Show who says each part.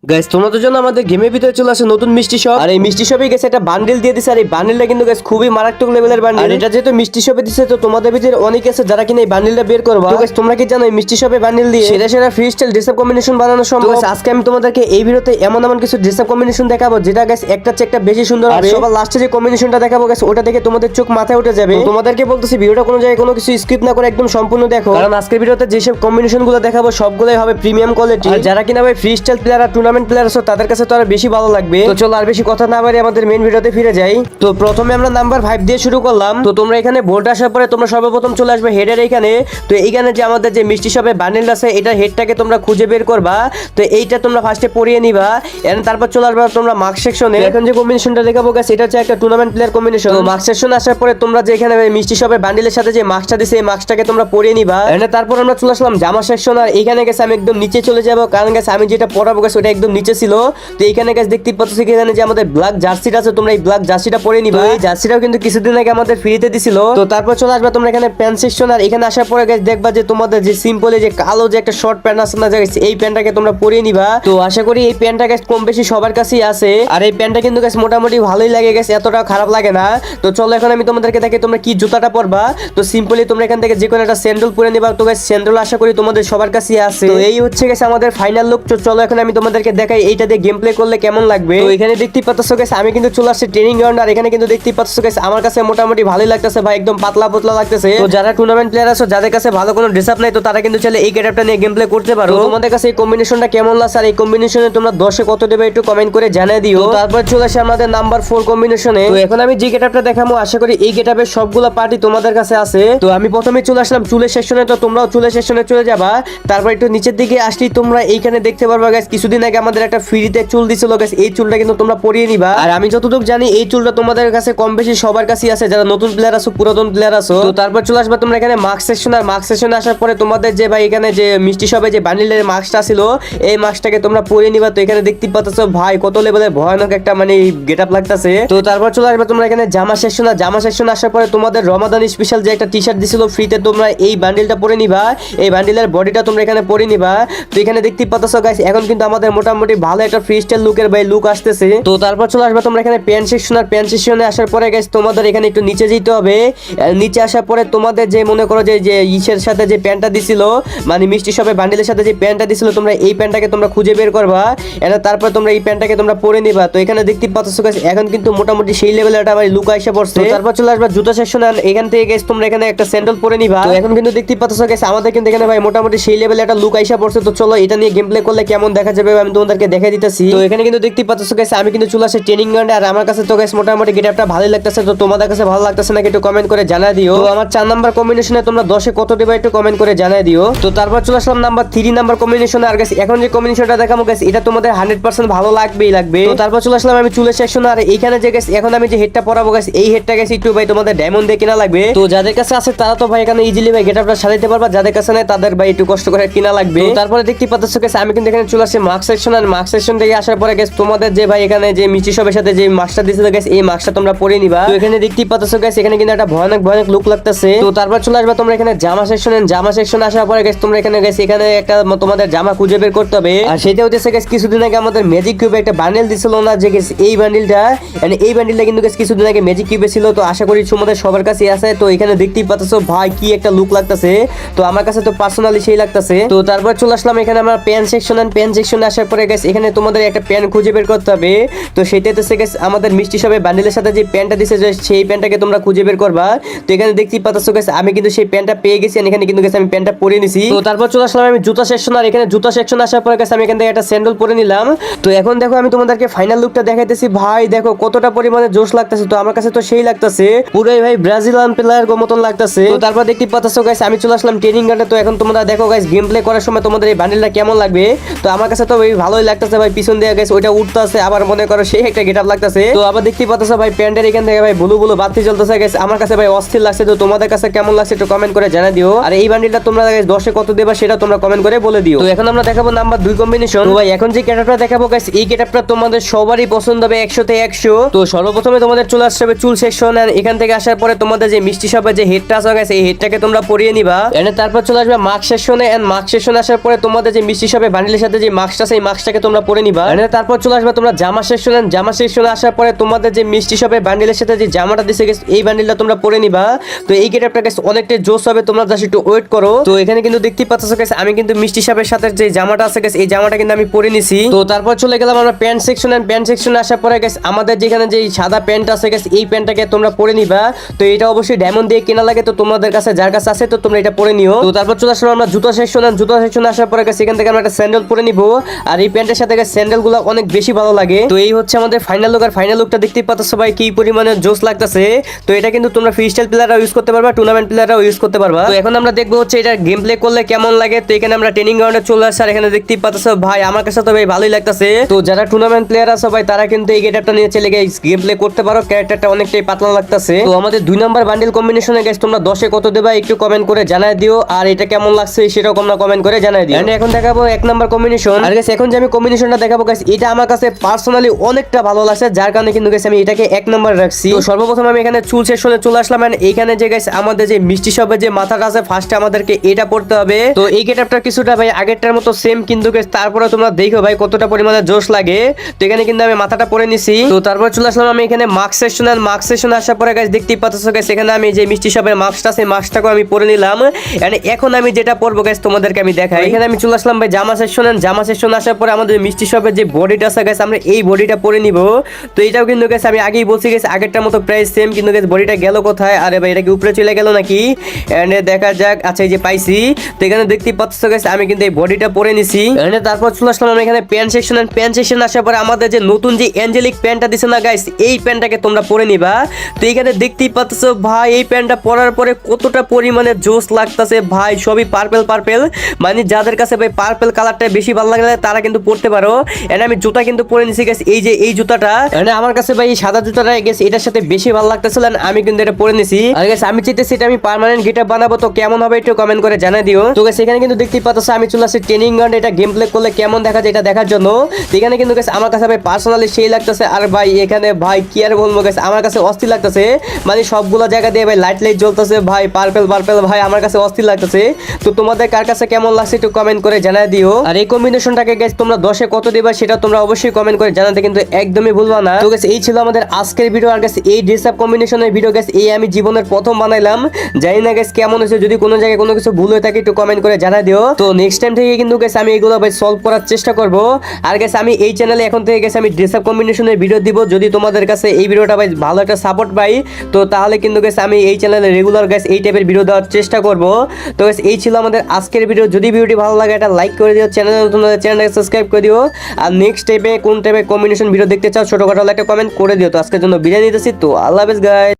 Speaker 1: Guys তোমাদের জন্য আমাদের গেমের ভিতরে চলে আসে নতুন মিষ্টি শপ। আর এই মিষ্টি শপে গেছে একটা বান্ডেল দিয়ে দিছে। আর এই বান্ডেলটা কিন্তু গাইস খুবই মারাত্মক লেভেলের বান্ডেল। আর এটা যেহেতু মিষ্টি শপে দিছে, তো তোমাদের ভিতরে অনেক আছে যারা কিনা এই বান্ডেলটা বের করবা। তো গাইস তোমরা কি জানো এই মিষ্টি শপে বান্ডেল দিয়ে সেরা সেরা free style dress up combination বানানো সম্ভব। আজকে আমি তোমাদেরকে এই ভিডিওতে এমন এমন কিছু ড্রেস আপ কম্বিনেশন দেখাবো যেটা গাইস একটা চেয়ে একটা বেশি সুন্দর হবে। সবার লাস্টে যে কম্বিনেশনটা দেখাবো গাইস ওটা দেখে তোমাদের চোখ মাথায় উঠে যাবে। তো তোমাদেরকে বলতেছি ভিডিওটা কোনো জায়গায় কোনো কিছু স্কিপ না করে একদম সম্পূর্ণ দেখো, কারণ আজকের ভিডিওতে যেসব কম্বিনেশন গুলো দেখাবো সবগুলোই হবে প্রিমিয়াম কোয়ালিটি। যারা কিনা ভাই ফ্রি স্টাইল প্লেয়ার আর টুর্নামেন্ট প্লেয়ার আছে তাদের কাছে তো আর বেশি ভালো লাগবে। তো চলো আর বেশি কথা না বাড়ি আমাদের মেইন ভিডিওতে ফিরে যাই। তো প্রথমে আমরা নাম্বার 5 দিয়ে শুরু করলাম। তো তোমরা এখানে বোর্ড আসার পরে তোমরা সর্বপ্রথম চলে আসবে হেডের এখানে। তো এইখানে যে আমাদের যে মিষ্টি শপে বান্ডেল আছে এটা হেডটাকে তোমরা খুঁজে বের করবা। তো এইটা তোমরা ফার্স্টে পরিয়ে নিবা, এন্ড তারপর চলে আসবে তোমরা মার্ক সেকশনে। এখন যে কম্বিনেশনটা দেখাবো গাইস এটা হচ্ছে একটা টুর্নামেন্ট প্লেয়ার কম্বিনেশন। তো মার্ক সেকশন আসার পরে তোমরা যে এখানে মিষ্টি শপে বান্ডেলের সাথে যে মার্কসটা দিছে এই মার্কসটাকে তোমরা পরিয়ে নিবা। এন্ড তারপর আমরা চলে আসলাম জামা সেকশন। আর এইখানে গেছে আমি একদম নিচে চলে যাব, কারণ গেছে আমি যেটা পরাবো গেছে ওটা একদম নিচে ছিল। তো এইখানে গেছে দেখতে পাচ্ছ এখানে যে আমাদের ব্ল্যাক জার্সিটা আছে, তোমরা এই ব্ল্যাক জার্সিটা পরে নিবা। এই জার্সিটাও কিন্তু কিছুদিন আগে আমাদের ফ্রিতে দিছিল। তো তারপর চলে আসবে তোমরা এখানে প্যান্ট সেকশন। আর এখানে আসার পরে গাইস দেখবা যে তোমাদের যে সিম্পল যে কালো যে একটা শর্ট প্যান্ট আছে না গাইস, এই প্যান্টটাকে তোমরা পরিয়ে নিবা। তো আশা করি এই প্যান্টটা গাইস কম বেশি সবার কাছেই আছে। আর এই প্যান্টটা কিন্তু গাইস মোটামুটি ভালোই লাগে গাইস, এতটা খারাপ লাগে না। তো চলো এখন আমি তোমাদেরকে দেখি তোমরা কি জুতাটা পরবা। তো সিম্পলি তোমরা এখান থেকে যে কোনো একটা স্যান্ডেল পরে নিবা। তো গাইস স্যান্ডেল আশা করি তোমাদের সবার কাছেই আছে। তো এই হচ্ছে গাইস আমাদের ফাইনাল লুক। তো চলো এখন আমি তোমাদেরকে দেখাই এইটা দিয়ে গেম প্লে করলে কেমন লাগবে। তো এখানে দেখতেই পাচ্ছ গাইস আমি কিন্তু চলে আসছি ট্রেনিং গ্রাউন্ড। আর এখানে কিন্তু দেখতেই পাচ্ছ গাইস আমার কাছে মোটামুটি ভালোই লাগতেছে ভাই, একদম পাতলা পাতলা লাগতেছে। তো যারা টুর্নামেন্ট প্লেয়ার আছে যাদের কাছে ভালো কোনো ড্রেস আপ নাই, তো তারা কিন্তু চাইলে এই গেটআপটা নিয়ে গেম প্লে করতে পারো। তোমাদের কাছে এই কম্বিনেশনটা কেমন লাগছে আর এই কম্বিনেশনে তোমরা 10 কত দেবে একটু কমেন্ট করে জানিয়ে দিও। তারপর চলে আসে আমাদের নাম্বার 4 কম্বিনেশনে। তো এখন আমি যে গেটআপটা দেখাবো আশা করি এই গেটআপের সবগুলো পার্টি তোমাদের কাছে আছে। তো আমি প্রথমে চলে আসলাম চুলের সেকশনে। তো তোমরাও চুলের সেকশনে চলে যাবা। তারপর একটু নিচের দিকে আসলেই তোমরা এইখানে দেখতে পারবা গাইস কিছুদিন আগে আমাদের একটা ফ্রিতে চুল দিছিল গাইস, এই চুলটা কিন্তু তোমরা পরিয়ে নিবা। আর আমি যতটুকু জানি এই চুলটা তোমাদের কাছে কম বেশি সবার কাছেই আছে, যারা নতুন প্লেয়ার আছো পুরাতন প্লেয়ার আছো। তো তারপর চলে আসবে তোমরা এখানে মার্ক সেকশন। আর মার্ক সেকশনে আসার পরে তোমাদের যে ভাই এখানে যে মিষ্টি শপে যে বান্ডেলের মাস্কটা ছিল এই মাস্কটাকে তোমরা পরিয়ে নিবা। তো এখানে দেখতে পাচ্ছ ভাই কত লেভেলের ভয়ানক একটা মানে গেটআপ লাগতেছে। তো তারপর চলে আসবে তোমরা এখানে জামা সেকশন। আর জামা সেকশন আসার পরে তোমাদের রমাদান স্পেশাল যে একটা টি-শার্ট দিছিল ফ্রিতে, তোমরা এই বান্ডেলটা পরে নিবা। এই বান্ডেলের বডিটা তোমরা এখানে পরে নিবা। তো এখানে দেখতে পাচ্ছ গাইস এখন কিন্তু আমাদের মোটামুটি ভালো একটা ফ্রি স্টাইল লুকের ভাই লুক আসতেছে। তো তারপর চলে আসবে তোমরা এখানে প্যান্ট সেকশন। আর প্যান্ট সেকশনে আসার পরে গাইস তোমাদের এখানে একটু নিচে যেতে হবে। নিচে আসার পরে তোমাদের যে মনে করো যে ইসের সাথে যে প্যান্টটা দিছিল মানে মিষ্টি শপে বান্ডেলের সাথে যে প্যান্টটা দিছিল, তোমরা এই প্যান্টটাকে তোমরা খুঁজে বের করবা। এর তারপর তোমরা এই প্যান্টটাকে তোমরা পরে নিবা। তো এখানে দেখতে পাচ্ছ গাইস এখন কিন্তু মোটামুটি সেই লেভেলে একটা ভাই লুক আইসা পড়ছে। তারপর চলে আসবে জুতা সেকশন। আর এখান থেকে গাইস তোমরা এখানে একটা স্যান্ডেল পরে নিবা। তো এখন কিন্তু দেখতে পাচ্ছ গাইস আমাদের কিন্তু এখানে ভাই মোটামুটি সেই লেভেলে একটা লুক আইসা পড়ছে। তো চলো এটা নিয়ে গেম প্লে করলে কেমন দেখা যাবে আমি তোমাদেরকে দেখাই দিতেছি। তো এখানে কিন্তু দেখতে পাচ্ছ গাইস আমি কিন্তু চলে আসি ট্রেনিং গ্রাউন্ডে। আর আমার কাছে তো গাইস মোটামুটি গেটআপটা ভালোই লাগতেছে। তো তোমাদের কাছে ভালো লাগতেছে নাকি একটু কমেন্ট করে জানাই দিও। তো আমার 4 নাম্বার কম্বিনেশনে তোমরা 10 কত দেবে একটু কমেন্ট করে জানাই দিও। তো তারপর চলে আসলাম নাম্বার 3 নাম্বার কম্বিনেশনে। আর গাইস এখন যে কম্বিনেশনটা দেখাবো গাইস এটা তোমাদের 100% ভালো লাগবেই লাগবে। তো তারপর চলে আসলাম আমি চুলের সেকশন। আর এইখানে যে গাইস এখন আমি যে হেডটা পরাবো গাইস এই হেডটা গাইস একটু ভাই তোমাদের ডায়মন্ড দিয়ে কিনা লাগবে। তো যাদের কাছে আছে তারা তো ভাই এখানে ইজিলি ভাই গেটআপটা সাজাইতে পারবা, যাদের কাছে নাই তাদের ভাই একটু কষ্ট করে কিনা লাগবে। তারপরে দেখতে পাচ্ছ গাইস আমি কিন্তু এখানে চলে আসছি মার্ক সেকশন। আর মার্ক সেকশন থেকে আসার পরে গাইস তোমাদের যে ভাই এখানে যে মিষ্টি শপের সাথে যে মাস্কটা দিছিল গাইস এই মাস্কটা তোমরা পরে নিবা। তো এখানে দেখতে পাচ্ছ গাইস এখানে কিন্তু একটা ভয়ানক ভয়ানক লুক লাগতেছে। তো তারপর চলে আসবে তোমরা এখানে জামা সেকশন। জামা সেকশন আসার পরে গাইস তোমরা এখানে গাইস এখানে একটা তোমাদের জামা খুঁজে বের করতে হবে। আর সেটা হচ্ছে গাইস কিছুদিন আগে আমাদের ম্যাজিক কিউবে একটা বান্ডেল দিছিল না যে গাইস এই বান্ডেলটা, মানে এই বান্ডেলটা কিন্তু গাইস কিছুদিন আগে ম্যাজিক কিউবে ছিল। তো আশা করি তোমাদের সবার কাছে আছে। তো এখানে দেখতেই পাচ্ছ ভাই কি একটা লুক লাগতেছে। তো আমার কাছে তো পার্সোনালি সেই লাগতেছে। তো তারপর চলে আসলাম এখানে আমরা প্যান্ট সেকশন। এন্ড প্যান্ট সেকশনে আসার পরে গাইস এখানে তোমাদের একটা প্যান্ট খুঁজে বের করতে হবে। তো সেটাতে গাইস আমাদের মিষ্টি শপে বান্ডেলের সাথে যে প্যান্টটা দিছে সেই প্যান্টটাকে তোমরা খুঁজে বের করবা। তো এখানে দেখতেই পাচ্ছ গাইস আমি কিন্তু সেই প্যান্টটা পেয়ে গেছি। এখানে কিন্তু গাইস আমি প্যান্টটা পরে নিছি। তো তারপর চলে আসলাম আমি জুতা সেকশন। আর এখানে জুতা সেকশন আসার পরে গাইস আমি এখান থেকে একটা স্যান্ডেল পরে নিলাম। তো এখন দেখো আমি তোমাদেরকে ফাইনাল লুকটা দেখাইতেছি। ভাই দেখো কতটা পরিমাণে জোশ লাগতেছে। তো আমার কাছে তো সেই লাগতেছে পুরোই ভাই ব্রাজিলিয়ান প্লেয়ার মতন লাগতেছে। তো তারপর দেখতে পাচ্ছ গাইস আমি চলে আসলাম ট্রেনিং গ্রাউন্ডে। তো এখন তোমরা দেখো গাইস গেম প্লে করার সময় তোমাদের এই বান্ডেলটা কেমন লাগবে। তো আমার কাছে তো ভাই ভালোই লাগতেছে ভাই, পিছন দিয়ে গাইস ওইটা উঠতেছে আবার মনে করো সেই একটা গেটআপ লাগতেছে। তো আবার দেখতে পাচ্ছ ভাই প্যান্টের এখান থেকে ভাই ব্লু ব্লু বাতি জ্বলতেছে গাইস, আমার কাছে ভাই অস্থির লাগছে। তো তোমাদের কাছে কেমন লাগছে একটু কমেন্ট করে জানাই দিও। আর এই বান্ডেলটা তোমরা গাইস 10 কত দেবা সেটা তোমরা কমেন্ট করে বলে দিও। তো এখন আমরা দেখাবো নাম্বার 2 কম্বিনেশন। তো ভাই এখন যে গেটআপটা দেখাবো গাইস এই গেটআপটা তোমাদের সবারই পছন্দ হবে 100 তে 100। তো সর্বপ্রথমে তোমাদের চলে আসবে চুল সেকশন। আর এখান থেকে আসার পরে তোমাদের যে মিষ্টি শপের যে হেডটা আছে গাইস এই হেডটাকে তোমরা পরিয়ে নিবা। এন্ড তারপর চলে আসবে মার্ক সেকশনে। এন্ড মার্ক সেকশনে আসার পরে তোমাদের যে মিষ্টি শপে বান্ডেলের সাথে যে মাস্কটা আছে এই মাস্কটাকে তোমরা পরে নিবা। তারপর চলে আসবে তোমরা জামা সেকশনে আসার পরে তোমাদের যে মিষ্টি শপের বান্ডিলের সাথে যে জামাটা দিছে গেছে এই বান্ডিলটা তোমরা পরে নিবা। তো এই গেটআপটা গাইস অনেকটা জোস হবে, তোমরা জাস্ট একটু ওয়েট করো। তো এখানে কিন্তু দেখতে পাচ্ছ গাইস আমি কিন্তু মিষ্টি শপের সাথে যে জামাটা আছে গাইস এই জামাটা কিন্তু আমি পরে নিছি। তো তারপর চলে গেলাম আমরা প্যান্ট সেকশনে আসার পরে গাইস আমাদের যেখানে যে সাদা প্যান্ট আছে গাইস এই প্যান্টটাকে তোমরা পরে নিবা। তো এটা অবশ্যই ডায়মন্ড দিয়ে কেনা লাগে, তো তোমাদের কাছে যার কাছে আছে তো তোমরা এটা পরে নিও। তো তারপর চলে আসলাম আমরা জুতা সেকশনে আসার পরে গাইস এখান থেকে আমরা একটা স্যান্ডেল পরে নিব। আর এই প্যান্টের সাথে গাইস স্যান্ডেলগুলো অনেক বেশি ভালো লাগে। তো এই হচ্ছে আমাদের ফাইনাল লুক, আর ফাইনাল লুকটা দেখতেই পাচ্ছ সবাই কি পরিমাণে জোস লাগতেছে। তো এটা কিন্তু তোমরা ফ্রি স্টাইল প্লেয়াররাও ইউজ করতে পারবা, টুর্নামেন্ট প্লেয়াররাও ইউজ করতে পারবা। তো এখন আমরা দেখবো হচ্ছে এটা গেম প্লে করলে কেমন লাগে। তো এখানে আমরা ট্রেনিং গ্রাউন্ডে চলে আসছি, আর এখানে দেখতেই পাচ্ছ ভাই আমার কাছে তো ভাই ভালোই লাগতেছে। তো যারা টুর্নামেন্ট প্লেয়ার আছে ভাই তারা কিন্তু এই গেটআপটা নিয়ে চলে গিয়ে গেম প্লে করতে পারো, ক্যারেক্টারটা অনেকটাই পাতলা লাগতেছে। তো আমাদের 2 নাম্বার বান্ডিল কম্বিনেশনে গাইস তোমরা 10 এ কত দেবা একটু কমেন্ট করে জানাই দিও, আর এটা কেমন লাগছে সেটাও তোমরা কমেন্ট করে জানাই দিও। এখন দেখাবো 1 নাম্বার কম্বিনেশন। আর গাইস এখন যে আমি কম্বিনেশনটা দেখাবো গাইস এটা আমার কাছে পার্সোনালি অনেকটা ভালো লাগছে, যার কারণে কিন্তু গাইস আমি এটাকে 1 নাম্বার রাখছি। তো সর্বপ্রথম আমি এখানে চুল সেকশনে চলে আসলাম, এন্ড এইখানে যে গাইস আমাদের যে মিষ্টি শপের যে মাথাটা আছে ফার্স্টে আমাদেরকে এটা পড়তে হবে। তো এই গেটআপটা কিছুটা ভাই আগেরটার মতো সেম, কিন্তু গাইস তারপরে তোমরা দেখো ভাই কতটা পরিমাণে জোশ লাগে। তো এখানে কিন্তু আমি মাথাটা পরে নিছি। তো তারপর চলে আসলাম আমি এখানে মাস্ক সেকশনে আসার পরে গাইস দেখতেই পাচ্ছ গাইস এখানে আমি যে মিষ্টি শপের মাস্কটা আছে মাস্কটাকে আমি পরে নিলাম। এন্ড এখন আমি যেটা পরবো গাইস তোমাদেরকে আমি দেখাই। এখানে আমি চলে আসলাম ভাই জামা সেকশনে আসার পরে আমাদের মিষ্টি শপের যে বডিটা আছে গাইস আমরা এই বডিটা পরে নিব। তো এটাও কিন্তু গাইস আমি আগেই বলছি গাইস আগেরটার মতো প্রায় সেম, কিন্তু গাইস বডিটা গেল কোথায়? আরে ভাই এটা কি উপরে চলে গেল নাকি? এন্ড দেখা যাক, আচ্ছা এই যে পাইছি। তো এখানে দেখতেই পাচ্ছ গাইস আমি কিন্তু এই বডিটা পরে নিছি। এন্ড তারপর চলে আসলাম আমি এখানে প্যান্ট সেকশনে আসার পরে আমাদের যে নতুন যে অ্যাঞ্জেলিক প্যান্টটা দিছে না গাইস এই প্যান্টটাকে তোমরা পরে নিবা। তো এখানে দেখতেই পাচ্ছ ভাই এই প্যান্টটা পরার পরে কতটা পরিমাণে জোস লাগতেছে ভাই, সবই পার্পল মানে যাদের কাছে ভাই পার্পল কালারটা বেশি ভালো লাগে তারা কিন্তু পরতে পারো। এন্ড আমি জুতা কিন্তু পরে নিছি গাইস, এই যে এই জুতাটা এন্ড আমার কাছে ভাই সাদা জুতাটা গাইস এটার সাথে বেশি ভালো লাগতেছিল, আমি কিন্তু এটা পরে নিছি। আর গাইস আমি চাইতেছি এটা আমি পার্মানেন্ট গেটআপ বানাবো, তো কেমন হবে একটু কমেন্ট করে জানাই দিও। তো গাইস এখানে কিন্তু দেখতেই পাচ্ছ আমি চলে আসছি ট্রেনিং গ্রাউন্ডে এটা গেম প্লে করলে কেমন দেখা যায় এটা দেখার জন্য। তো এখানে কিন্তু গাইস আমার কাছে ভাই পার্সোনালি সেই লাগতেছে, আর ভাই এখানে ভাই কি আর বলবো গাইস আমার কাছে অস্থির লাগতেছে, মানে সবগুলো জায়গা দিয়ে ভাই লাইট জ্বলতেছে ভাই, পার্পল ভাই আমার কাছে অস্থির লাগতেছে। তো তোমাদের কার কাছে কেমন লাগছে একটু কমেন্ট করে জানাই দিও। আর এই কম্বিনেশনটাকে গাইস তোমরা 10 এ কত দিবা সেটা তোমরা অবশ্যই কমেন্ট করে জানাতে কিন্তু একদমই ভুলবা না। তো গাইস এই ছিল আমাদের আজকের ভিডিও। আর গাইস এই ড্রেস আপ কম্বিনেশনের ভিডিও গাইস এই আমি জীবনের প্রথম বানাইলাম, জানি না গাইস কেমন হয়েছে, যদি কোনো জায়গায় কোনো কিছু ভুল হয়ে থাকে একটু কমেন্ট করে জানাই দিও। তো নেক্সট টাইম থেকে কিন্তু গাইস আমি এগুলো ভাই সলভ করার চেষ্টা করব। আর গাইস আমি এই চ্যানেলে এখন থেকে গাইস আমি ড্রেস আপ কম্বিনেশনের ভিডিও দিব, যদি তোমাদের কাছে এই ভিডিওটা ভাই ভালো একটা সাপোর্ট পাই তো তাহলে কিন্তু গাইস আমি এই চ্যানেলে রেগুলার গাইস এই টাইপের ভিডিও দেওয়ার চেষ্টা করব। তো গাইস এই ছিল আমাদের আজকের ভিডিও, যদি ভিডিওটি ভালো লাগে এটা লাইক করে দিও, চ্যানেলটাকে সাবস্ক্রাইব করে দিও। আর নেক্সট টাইপে কোন টাইপের কম্বিনেশন ভিডিও দেখতে চাও ছোটখাটো একটা কমেন্ট করে দিও। তো আজকের জন্য বিদায় নিতেছি, তো আল্লাহ হাফেজ গাইস।